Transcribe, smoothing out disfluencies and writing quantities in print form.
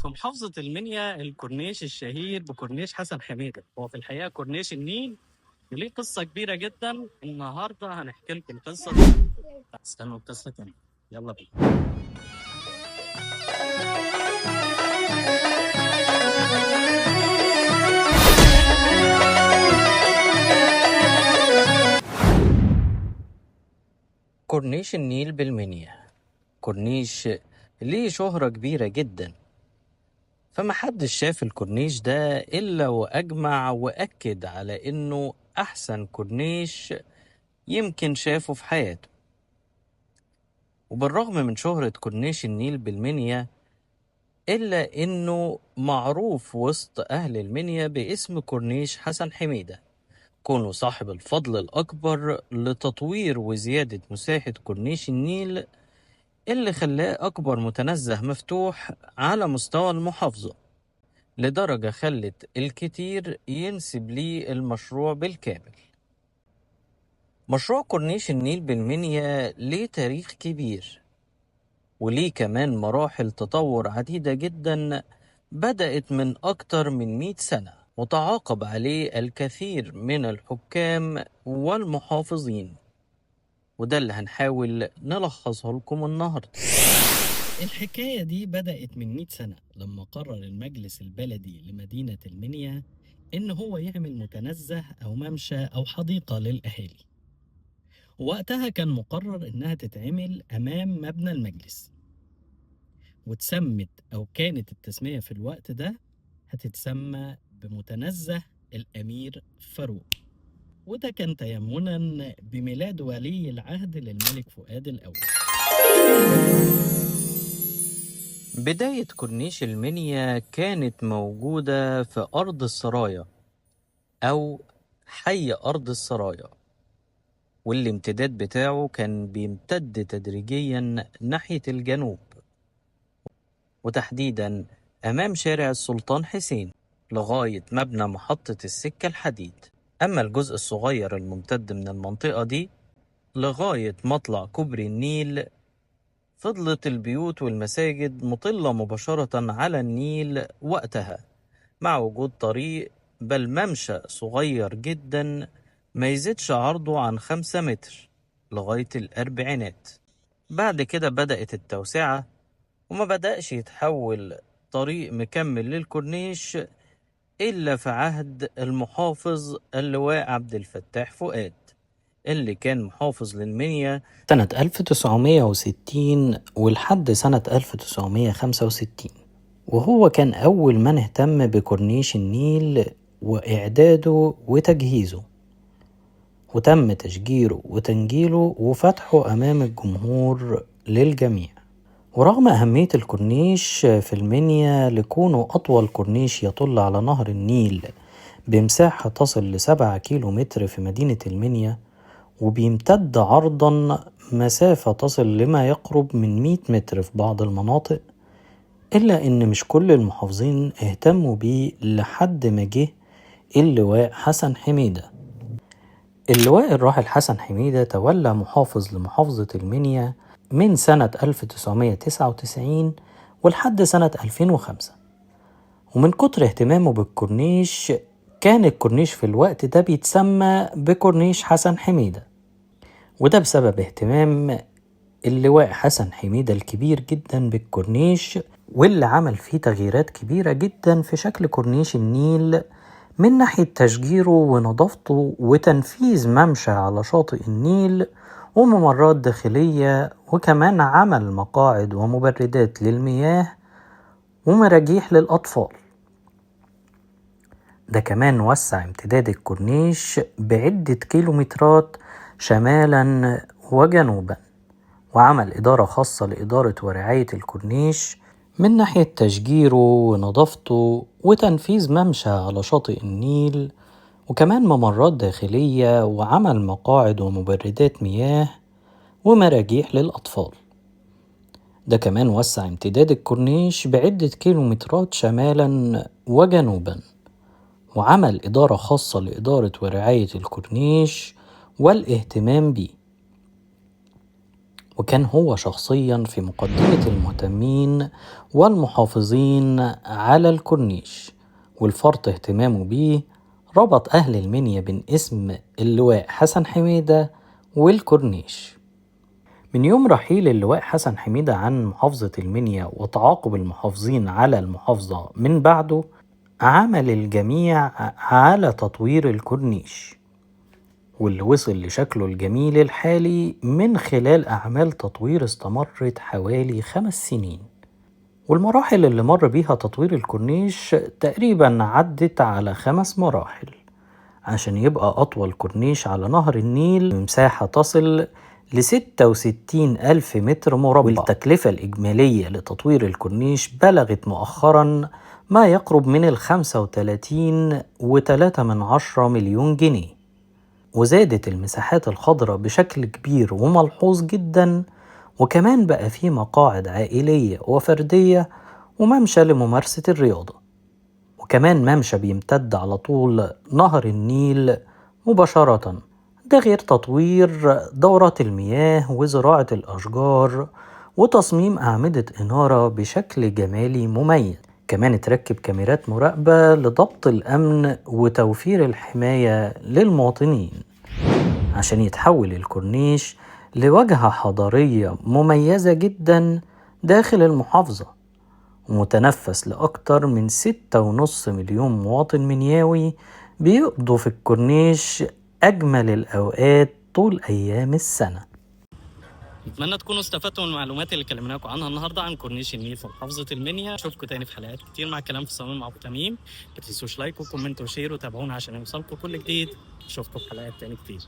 في محافظة المنيا الكورنيش الشهير بكورنيش حسن حميدة، هو في الحقيقة كورنيش النيل وليه قصة كبيرة جدا. النهاردة هنحكي لكم القصة دي. استنوا القصة تاني، يلا بينا. كورنيش النيل بالمنيا كورنيش ليه شهرة كبيرة جدا، فما حدش شاف الكورنيش ده إلا وأجمع وأكد على إنه أحسن كورنيش يمكن شافه في حياته. وبالرغم من شهرة كورنيش النيل بالمنيا إلا إنه معروف وسط أهل المنيا باسم كورنيش حسن حميدة، كونه صاحب الفضل الأكبر لتطوير وزيادة مساحة كورنيش النيل اللي خلاه أكبر متنزه مفتوح على مستوى المحافظة، لدرجة خلت الكتير ينسب ليه المشروع بالكامل. مشروع كورنيش النيل بالمنيا ليه تاريخ كبير، وليه كمان مراحل تطور عديدة جدا بدأت من أكتر من 100 سنة، وتعاقب عليه الكثير من الحكام والمحافظين، وده اللي هنحاول نلخصه لكم النهاردة. الحكاية دي بدأت من 100 سنة لما قرر المجلس البلدي لمدينة المنيا إن هو يعمل متنزه أو ممشى أو حديقة للأهالي. وقتها كان مقرر إنها تتعمل أمام مبنى المجلس، واتسمت أو كانت التسمية في الوقت ده هتتسمى بمتنزه الأمير فاروق، وده كان تيمنا بميلاد ولي العهد للملك فؤاد الأول. بداية كورنيش المنيا كانت موجودة في أرض السرايا أو حي أرض السرايا، والامتداد بتاعه كان بيمتد تدريجيا ناحية الجنوب، وتحديدا أمام شارع السلطان حسين لغاية مبنى محطة السكة الحديد. أما الجزء الصغير الممتد من المنطقة دي لغاية مطلع كوبري النيل، فضلت البيوت والمساجد مطلة مباشرة على النيل وقتها، مع وجود طريق بل ممشى صغير جدا ما يزيدش عرضه عن 5 متر لغاية الأربعينات. بعد كده بدأت التوسعة، وما بدأش يتحول طريق مكمل للكورنيش إلا في عهد المحافظ اللواء عبد الفتاح فؤاد، اللي كان محافظ للمنيا سنة 1960 ولحد سنة 1965، وهو كان أول من اهتم بكورنيش النيل وإعداده وتجهيزه، وتم تشجيره وتنجيله وفتحه أمام الجمهور للجميع. ورغم أهمية الكورنيش في المنيا لكونه أطول كورنيش يطل على نهر النيل بمساحة تصل ل7 كيلو متر في مدينة المنيا، وبيمتد عرضا مسافة تصل لما يقرب من 100 متر في بعض المناطق، إلا إن مش كل المحافظين اهتموا بيه لحد ما جه اللواء حسن حميدة. اللواء الراحل حسن حميدة تولى محافظ لمحافظة المنيا من سنة 1999 ولحد سنة 2005، ومن كتر اهتمامه بالكورنيش كان الكورنيش في الوقت ده بيتسمى بكورنيش حسن حميدة، وده بسبب اهتمام اللواء حسن حميدة الكبير جدا بالكورنيش، واللي عمل فيه تغييرات كبيرة جدا في شكل كورنيش النيل من ناحية تشجيره ونظافته وتنفيذ ممشى على شاطئ النيل وممرات داخلية، وكمان عمل مقاعد ومبردات للمياه ومراجيح للأطفال. ده كمان وسع امتداد الكورنيش بعدة كيلومترات شمالا وجنوبا، وعمل إدارة خاصة لإدارة ورعاية الكورنيش من ناحية تشجيره ونظافته وتنفيذ ممشى على شاطئ النيل، وكمان ممرات داخلية وعمل مقاعد ومبردات مياه ومراجيح للأطفال. ده كمان وسع امتداد الكورنيش بعدة كيلومترات شمالا وجنوبا، وعمل إدارة خاصة لإدارة ورعاية الكورنيش والاهتمام بيه. وكان هو شخصيا في مقدمة المهتمين والمحافظين على الكورنيش، والفرط اهتمامه بيه ربط أهل المنيا بين اسم اللواء حسن حميدة والكورنيش. من يوم رحيل اللواء حسن حميدة عن محافظة المنيا وتعاقب المحافظين على المحافظة من بعده، عمل الجميع على تطوير الكورنيش، واللي وصل لشكله الجميل الحالي من خلال أعمال تطوير استمرت حوالي 5 سنين. والمراحل اللي مر بيها تطوير الكورنيش تقريبا عدت على 5 مراحل، عشان يبقى أطول كورنيش على نهر النيل بمساحة تصل ل66,000 متر مربع. والتكلفة الإجمالية لتطوير الكورنيش بلغت مؤخرا ما يقرب من 35.3 مليون جنيه. وزادت المساحات الخضراء بشكل كبير وملحوظ جدا، وكمان بقى فيه مقاعد عائلية وفردية وممشى لممارسة الرياضة، وكمان ممشى بيمتد على طول نهر النيل مباشرة. ده غير تطوير دورات المياه وزراعة الأشجار وتصميم أعمدة إنارة بشكل جمالي مميز. كمان تركب كاميرات مراقبة لضبط الأمن وتوفير الحماية للمواطنين، عشان يتحول الكورنيش لواجهة حضارية مميزة جدا داخل المحافظة، ومتنفس لأكتر من 6.5 مليون مواطن منياوي بيقضوا في الكورنيش أجمل الأوقات طول أيام السنة. اتمنى تكونوا استفدتوا من المعلومات اللي كلمناكم عنها النهارده عن كورنيش النيل في محافظه المنيا. اشوفكم تاني في حلقات كتير مع كلام في الصميم مع ابو تميم. ما تنسوش لايك وكومنت وشير وتابعونا عشان يوصلكم كل جديد. اشوفكم في حلقات تاني كتير.